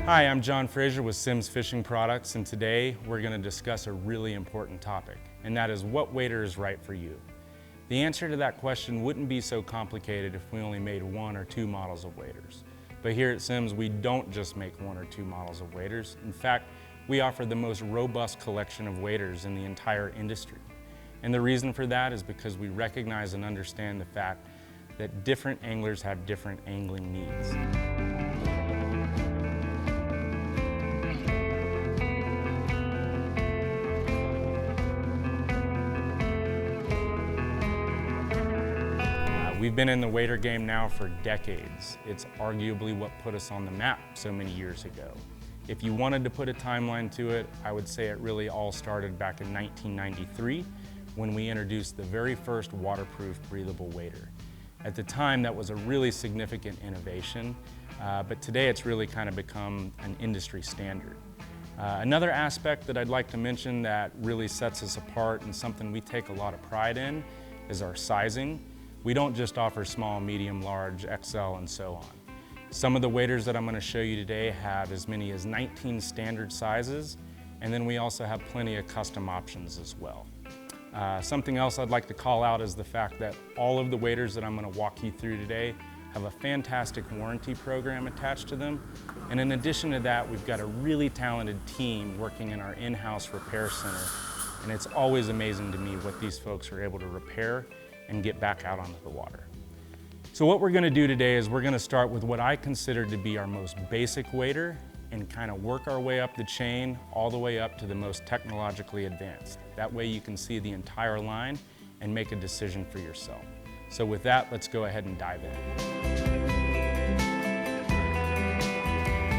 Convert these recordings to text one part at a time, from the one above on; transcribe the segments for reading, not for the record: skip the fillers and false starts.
Hi, I'm John Fraser with Sims Fishing Products, and today we're going to discuss a really important topic, and that is what wader is right for you. The answer to that question wouldn't be so complicated if we only made one or two models of waders. But here at Sims, we don't just make one or two models of waders. In fact, we offer the most robust collection of waders in the entire industry. And the reason for that is because we recognize and understand the fact that different anglers have different angling needs. We've been in the wader game now for decades. It's arguably what put us on the map so many years ago. If you wanted to put a timeline to it, I would say it really all started back in 1993 when we introduced the very first waterproof breathable wader. At the time, that was a really significant innovation, but today it's really kind of become an industry standard. Another aspect that I'd like to mention that really sets us apart and something we take a lot of pride in is our sizing. We don't just offer small, medium, large, XL, and so on. Some of the waders that I'm going to show you today have as many as 19 standard sizes, and then we also have plenty of custom options as well. Something else I'd like to call out is the fact that all of the waders that I'm going to walk you through today have a fantastic warranty program attached to them. And in addition to that, we've got a really talented team working in our in-house repair center. And it's always amazing to me what these folks are able to repair and get back out onto the water. So what we're going to do today is we're going to start with what I consider to be our most basic wader and kind of work our way up the chain all the way up to the most technologically advanced. That way you can see the entire line and make a decision for yourself. So with that, let's go ahead and dive in.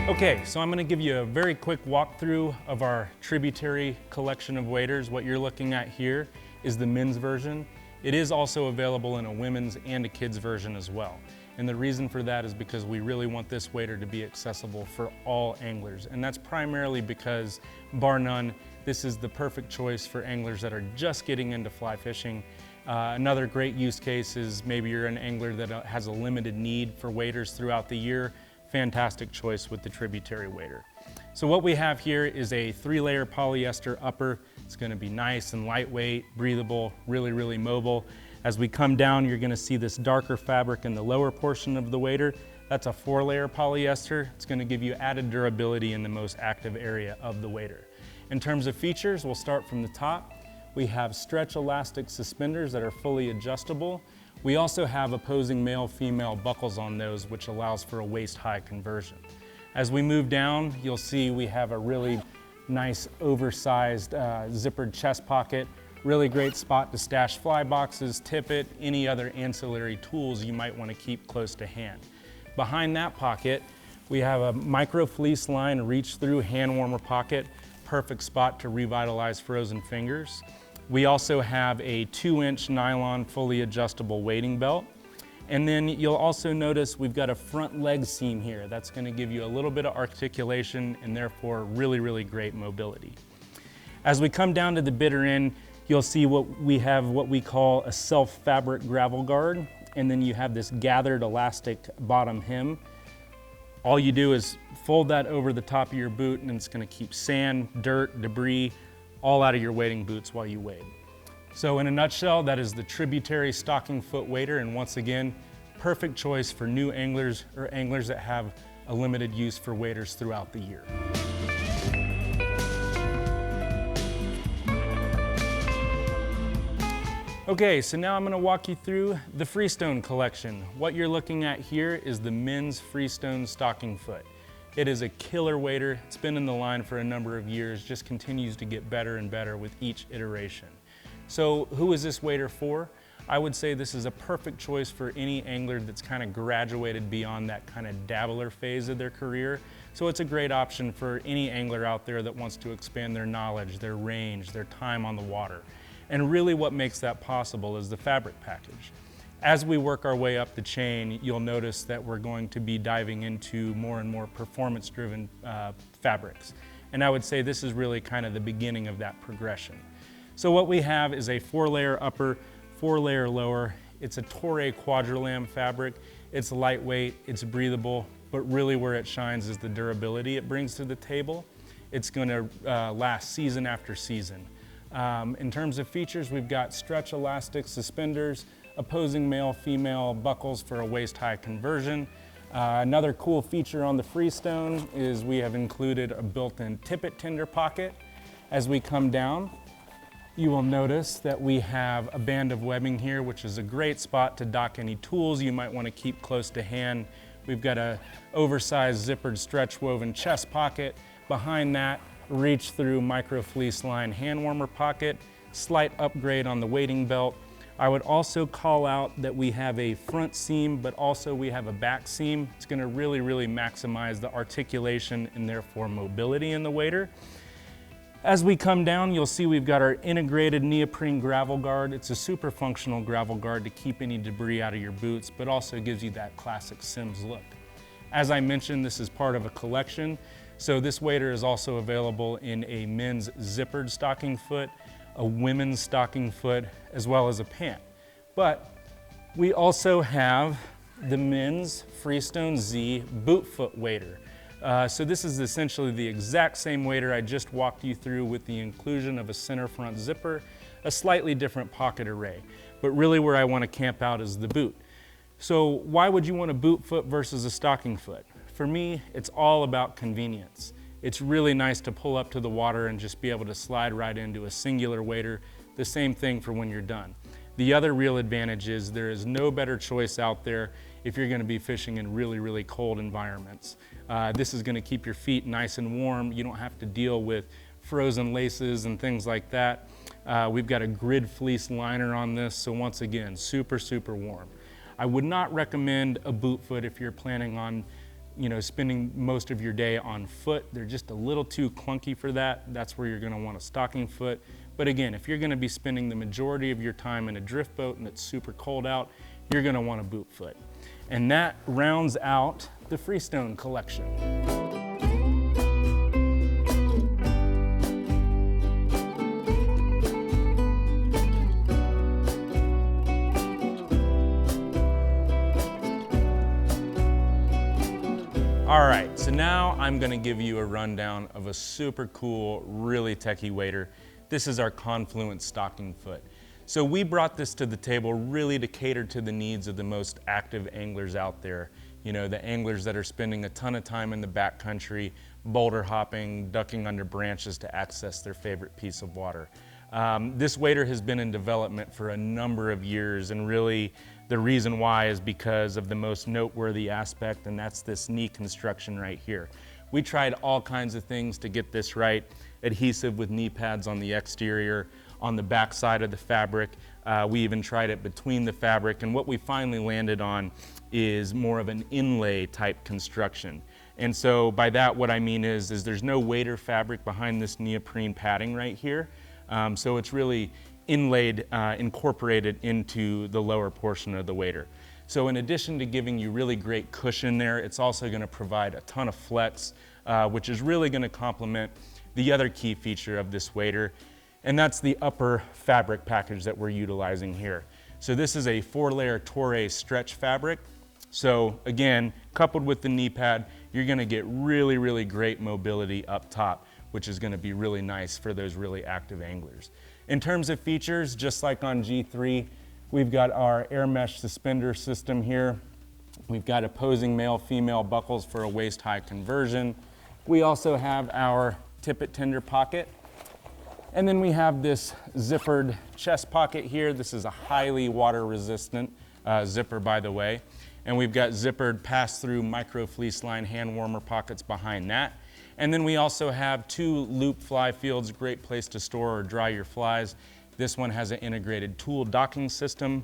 Okay, so I'm going to give you a very quick walkthrough of our Tributary collection of waders. What you're looking at here is the men's version. It is also available in a women's and a kids version as well. And the reason for that is because we really want this wader to be accessible for all anglers. And that's primarily because, bar none, this is the perfect choice for anglers that are just getting into fly fishing. Another great use case is maybe you're an angler that has a limited need for waders throughout the year. Fantastic choice with the Tributary wader. So what we have here is a 3-layer polyester upper. It's going to be nice and lightweight, breathable, really mobile. As we come down, you're going to see this darker fabric in the lower portion of the wader. That's a 4-layer polyester. It's going to give you added durability in the most active area of the wader. In terms of features, we'll start from the top. We have stretch elastic suspenders that are fully adjustable. We also have opposing male-female buckles on those, which allows for a waist-high conversion. As we move down, you'll see we have a really nice oversized zippered chest pocket. Really great spot to stash fly boxes, tippet, any other ancillary tools you might want to keep close to hand. Behind that pocket, we have a micro fleece line reach-through hand warmer pocket. Perfect spot to revitalize frozen fingers. We also have a 2-inch nylon fully adjustable wading belt. And then you'll also notice we've got a front leg seam here. That's going to give you a little bit of articulation and therefore really great mobility. As we come down to the bitter end, you'll see what we call a self-fabric gravel guard. And then you have this gathered elastic bottom hem. All you do is fold that over the top of your boot and it's going to keep sand, dirt, debris, all out of your wading boots while you wade. So in a nutshell, that is the Tributary Stockingfoot wader, and once again, perfect choice for new anglers or anglers that have a limited use for waders throughout the year. Okay, so now I'm going to walk you through the Freestone collection. What you're looking at here is the men's Freestone Stockingfoot. It is a killer wader. It's been in the line for a number of years, just continues to get better and better with each iteration. So who is this wader for? I would say this is a perfect choice for any angler that's kind of graduated beyond that kind of dabbler phase of their career. So it's a great option for any angler out there that wants to expand their knowledge, their range, their time on the water. And really what makes that possible is the fabric package. As we work our way up the chain, you'll notice that we're going to be diving into more and more performance-driven fabrics. And I would say this is really kind of the beginning of that progression. So what we have is a 4-layer upper, 4-layer lower. It's a Toray quadrilam fabric. It's lightweight, it's breathable, but really where it shines is the durability it brings to the table. It's gonna last season after season. In terms of features, we've got stretch elastic suspenders, opposing male-female buckles for a waist-high conversion. Another cool feature on the Freestone is we have included a built-in tippet tender pocket. As we come down, you will notice that we have a band of webbing here, which is a great spot to dock any tools you might want to keep close to hand. We've got a oversized zippered stretch woven chest pocket. Behind that, reach through micro fleece line hand warmer pocket, slight upgrade on the wading belt. I would also call out that we have a front seam, but also we have a back seam. It's gonna really maximize the articulation and therefore mobility in the wader. As we come down, you'll see we've got our integrated neoprene gravel guard. It's a super functional gravel guard to keep any debris out of your boots, but also gives you that classic Sims look. As I mentioned, this is part of a collection. So this wader is also available in a men's zippered stocking foot, a women's stocking foot, as well as a pant. But we also have the men's Freestone Z Bootfoot wader. So this is essentially the exact same wader I just walked you through with the inclusion of a center front zipper, a slightly different pocket array. But really where I want to camp out is the boot. So why would you want a boot foot versus a stocking foot? For me, it's all about convenience. It's really nice to pull up to the water and just be able to slide right into a singular wader. The same thing for when you're done. The other real advantage is there is no better choice out there if you're going to be fishing in really cold environments. This is going to keep your feet nice and warm. You don't have to deal with frozen laces and things like that. We've got a grid fleece liner on this, so once again, super warm. I would not recommend a boot foot if you're planning on spending most of your day on foot. They're just a little too clunky for that. That's where you're going to want a stocking foot. But again, if you're going to be spending the majority of your time in a drift boat and it's super cold out, you're going to want a boot foot. And that rounds out the Freestone collection. All right, so now I'm gonna give you a rundown of a super cool, really techie wader. This is our Confluence stocking foot. So we brought this to the table really to cater to the needs of the most active anglers out there. The anglers that are spending a ton of time in the backcountry, boulder hopping, ducking under branches to access their favorite piece of water. This wader has been in development for a number of years, and really the reason why is because of the most noteworthy aspect, and that's this knee construction right here. We tried all kinds of things to get this right. Adhesive with knee pads on the exterior, on the back side of the fabric. We even tried it between the fabric, and what we finally landed on is more of an inlay type construction. And so by that, what I mean is there's no wader fabric behind this neoprene padding right here. So it's really inlaid, incorporated into the lower portion of the wader. So in addition to giving you really great cushion there, it's also going to provide a ton of flex, which is really going to complement the other key feature of this wader, and that's the upper fabric package that we're utilizing here. So this is a 4-layer Torre stretch fabric. So again, coupled with the knee pad, you're going to get really great mobility up top, which is going to be really nice for those really active anglers. In terms of features, just like on G3, we've got our air mesh suspender system here. We've got opposing male-female buckles for a waist-high conversion. We also have our tippet tender pocket. And then we have this zippered chest pocket here. This is a highly water-resistant zipper, by the way. And we've got zippered pass-through micro fleece line hand warmer pockets behind that. And then we also have 2 loop fly fields, great place to store or dry your flies. This one has an integrated tool docking system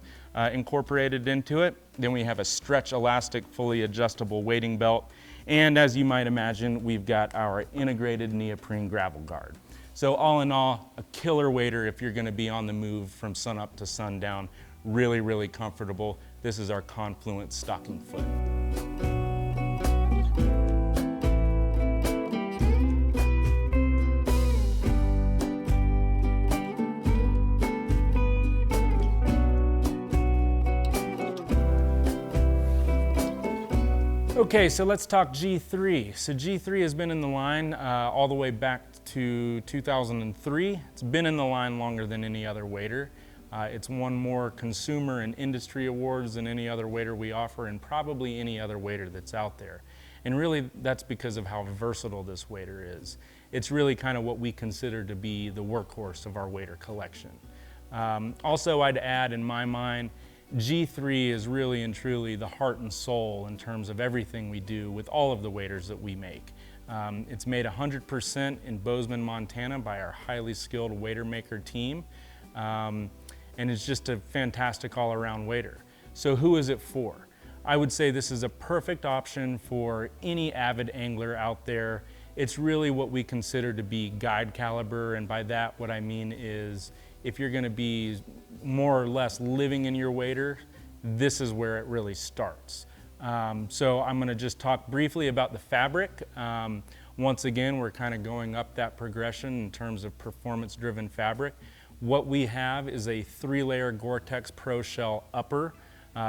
incorporated into it. Then we have a stretch elastic, fully adjustable wading belt. And as you might imagine, we've got our integrated neoprene gravel guard. So all in all, a killer wader if you're gonna be on the move from sunup to sundown. Really comfortable. This is our Confluence stocking foot. Okay, so let's talk G3. So G3 has been in the line all the way back to 2003. It's been in the line longer than any other wader. It's won more consumer and industry awards than any other wader we offer, and probably any other wader that's out there. And really, that's because of how versatile this wader is. It's really kind of what we consider to be the workhorse of our wader collection. Also, I'd add, in my mind, G3 is really and truly the heart and soul in terms of everything we do with all of the waders that we make. It's made 100% in Bozeman, Montana by our highly skilled wader maker team. And it's just a fantastic all-around wader. So who is it for? I would say this is a perfect option for any avid angler out there. It's really what we consider to be guide caliber, and by that what I mean is if you're gonna be more or less living in your wader, this is where it really starts. So I'm gonna just talk briefly about the fabric. Once again, we're kind of going up that progression in terms of performance-driven fabric. What we have is a 3-layer Gore-Tex Pro Shell upper,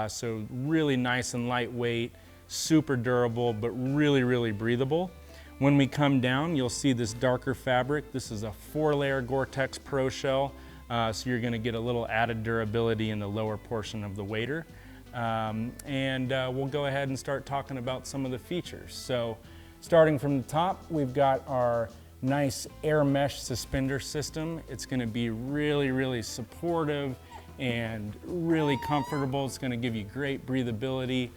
so really nice and lightweight, super durable, but really, really breathable. When we come down, you'll see this darker fabric. This is a 4-layer Gore-Tex Pro Shell, so you're gonna get a little added durability in the lower portion of the wader. We'll go ahead and start talking about some of the features. So starting from the top, we've got our nice air mesh suspender system. It's going to be really, really supportive and really comfortable. It's going to give you great breathability.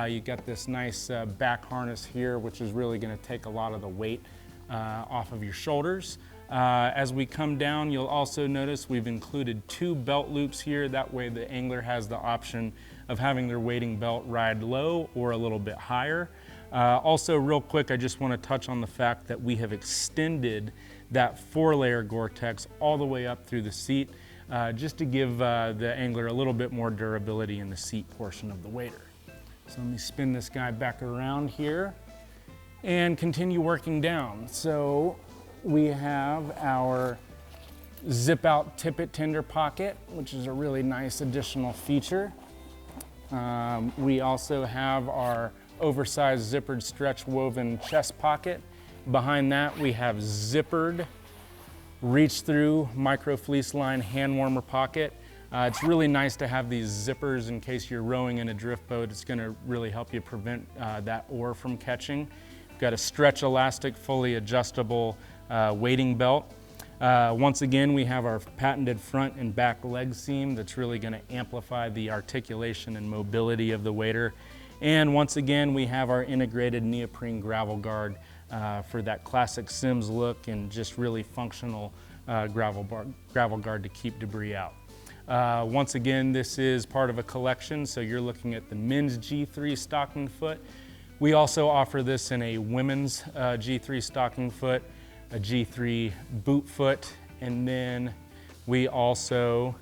You got this nice back harness here, which is really going to take a lot of the weight off of your shoulders. As we come down, you'll also notice we've included 2 belt loops here. That way the angler has the option of having their wading belt ride low or a little bit higher. Also, real quick, I just want to touch on the fact that we have extended that 4-layer Gore-Tex all the way up through the seat, just to give the angler a little bit more durability in the seat portion of the wader. So let me spin this guy back around here and continue working down. So we have our zip-out tippet tender pocket, which is a really nice additional feature. We also have our oversized zippered stretch woven chest pocket. Behind that we have zippered reach through micro fleece line hand warmer pocket. It's really nice to have these zippers in case you're rowing in a drift boat. It's going to really help you prevent that oar from catching. We've got a stretch elastic fully adjustable wading belt. Once again, we have our patented front and back leg seam that's really going to amplify the articulation and mobility of the wader. And once again, we have our integrated neoprene gravel guard for that classic Sims look and just really functional gravel guard to keep debris out. Once again, this is part of a collection, so you're looking at the men's G3 stocking foot. We also offer this in a women's G3 stocking foot, a G3 boot foot, and then we also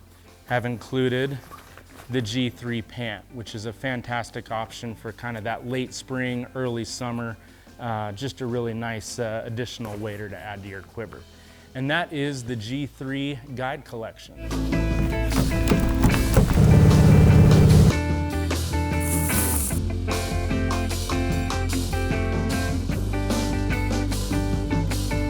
have included the G3 pant, which is a fantastic option for kind of that late spring, early summer, just a really nice additional wader to add to your quiver. And that is the G3 guide collection.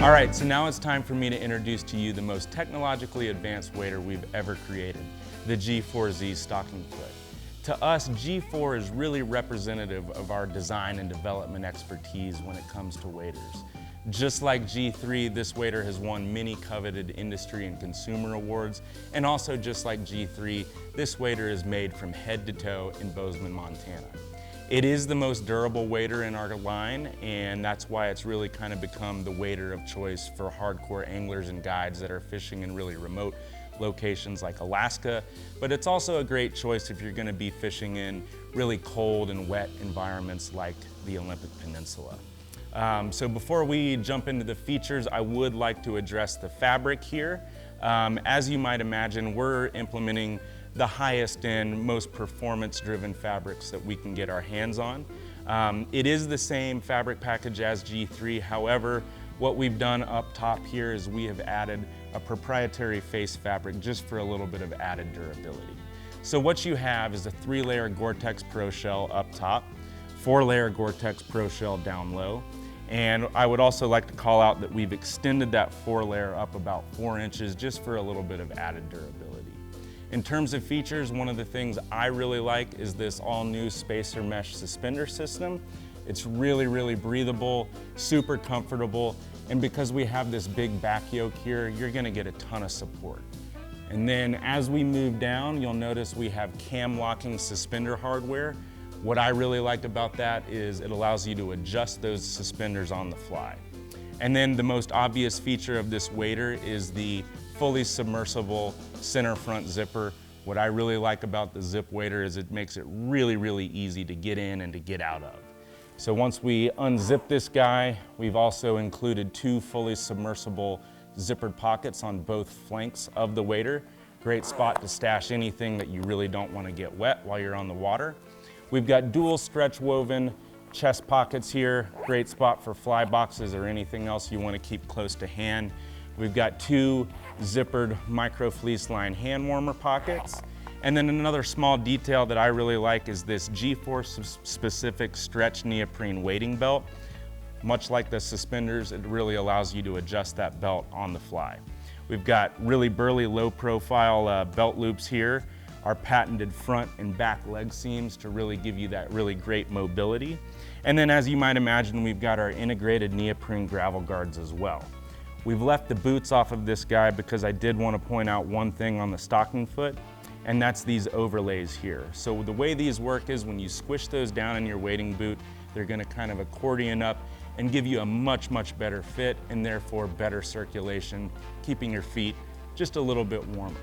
All right, so now it's time for me to introduce to you the most technologically advanced wader we've ever created, the G4Z Stockingfoot. To us, G4 is really representative of our design and development expertise when it comes to waders. Just like G3, this wader has won many coveted industry and consumer awards, and also just like G3, this wader is made from head to toe in Bozeman, Montana. It is the most durable wader in our line, and that's why it's really kind of become the wader of choice for hardcore anglers and guides that are fishing in really remote locations like Alaska, but it's also a great choice if you're going to be fishing in really cold and wet environments like the Olympic Peninsula. So before we jump into the features, I would like to address the fabric here. As you might imagine, we're implementing the highest end, most performance-driven fabrics that we can get our hands on. It is the same fabric package as G3, however, what we've done up top here is we have added a proprietary face fabric just for a little bit of added durability. So what you have is a 3-layer Gore-Tex Pro Shell up top, 4-layer Gore-Tex Pro Shell down low. And I would also like to call out that we've extended that 4-layer up about 4 inches just for a little bit of added durability. In terms of features, one of the things I really like is this all-new spacer mesh suspender system. It's really, really breathable, super comfortable, and because we have this big back yoke here, you're gonna get a ton of support. And then as we move down, you'll notice we have cam locking suspender hardware. What I really like about that is it allows you to adjust those suspenders on the fly. And then the most obvious feature of this wader is the fully submersible center front zipper. What I really like about the zip wader is it makes it really, really easy to get in and to get out of. So once we unzip this guy, we've also included 2 fully submersible zippered pockets on both flanks of the wader. Great spot to stash anything that you really don't want to get wet while you're on the water. We've got dual stretch woven chest pockets here. Great spot for fly boxes or anything else you want to keep close to hand. We've got 2 zippered micro fleece line hand warmer pockets. And then another small detail that I really like is this G4 specific stretch neoprene wading belt. Much like the suspenders, it really allows you to adjust that belt on the fly. We've got really burly low profile belt loops here, our patented front and back leg seams to really give you that really great mobility. And then as you might imagine, we've got our integrated neoprene gravel guards as well. We've left the boots off of this guy because I did want to point out one thing on the Stockingfoot, and that's these overlays here. So the way these work is when you squish those down in your wading boot, they're gonna kind of accordion up and give you a much, much better fit and therefore better circulation, keeping your feet just a little bit warmer.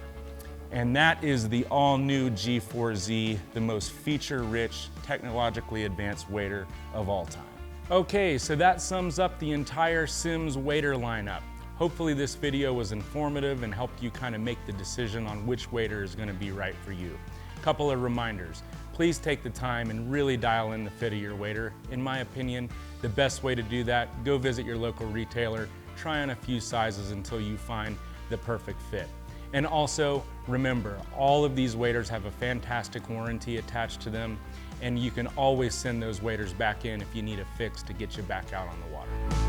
And that is the all-new G4Z, the most feature-rich, technologically advanced wader of all time. Okay, so that sums up the entire Simms wader lineup. Hopefully this video was informative and helped you kind of make the decision on which wader is going to be right for you. Couple of reminders. Please take the time and really dial in the fit of your wader. In my opinion, the best way to do that, go visit your local retailer, try on a few sizes until you find the perfect fit. And also, remember, all of these waders have a fantastic warranty attached to them, and you can always send those waders back in if you need a fix to get you back out on the water.